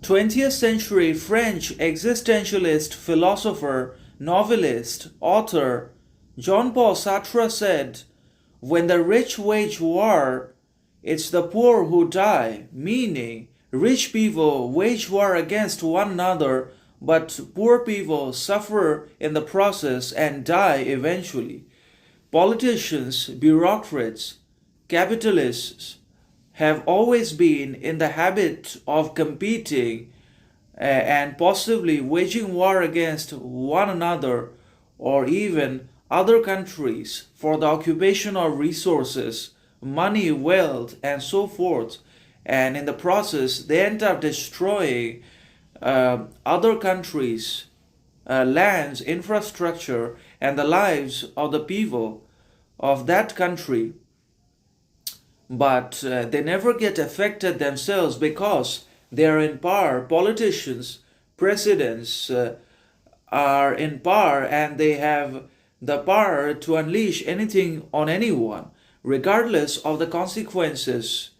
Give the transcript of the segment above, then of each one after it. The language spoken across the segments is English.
20th century French existentialist philosopher, novelist, author Jean-Paul Sartre said, "When the rich wage war, it's the poor who die," meaning rich people wage war against one another, but poor people suffer in the process and die eventually. Politicians, bureaucrats, capitalists have always been in the habit of competing and possibly waging war against one another or even other countries for the occupation of resources, money, wealth, and so forth. And in the process, they end up destroying other countries' lands, infrastructure, and the lives of the people of that country. But they never get affected themselves because they are in power. Politicians, presidents are in power, and they have the power to unleash anything on anyone, regardless of the consequences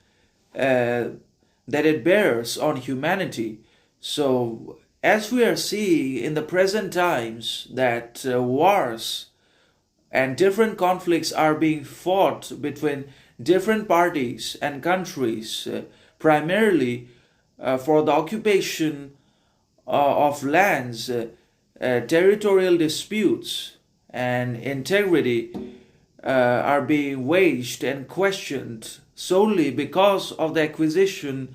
that it bears on humanity. So, as we are seeing in the present times, that wars and different conflicts are being fought between different parties and countries, primarily for the occupation of lands, territorial disputes, and integrity are being waged and questioned solely because of the acquisition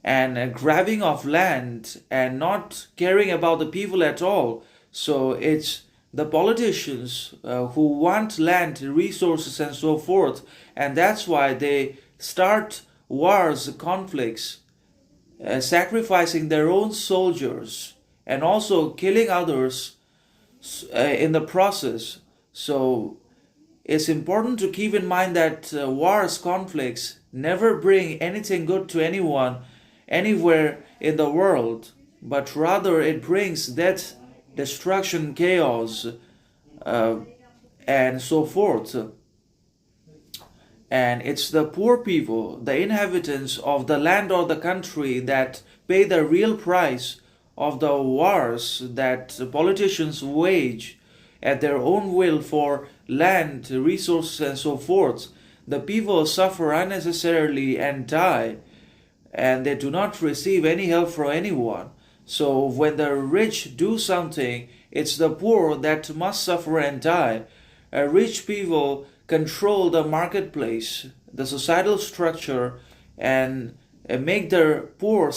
and grabbing of land and not caring about the people at all. So it's the politicians who want land, resources, and so forth, and that's why they start wars, conflicts, sacrificing their own soldiers and also killing others in the process. So it's important to keep in mind that wars, conflicts never bring anything good to anyone anywhere in the world, but rather it brings death, destruction, chaos, and so forth. And it's the poor people, the inhabitants of the land or the country, that pay the real price of the wars that politicians wage at their own will for land, resources, and so forth. The people suffer unnecessarily and die, and they do not receive any help from anyone. So when the rich do something, it's the poor that must suffer and die. Rich people control the marketplace, the societal structure, and make the poor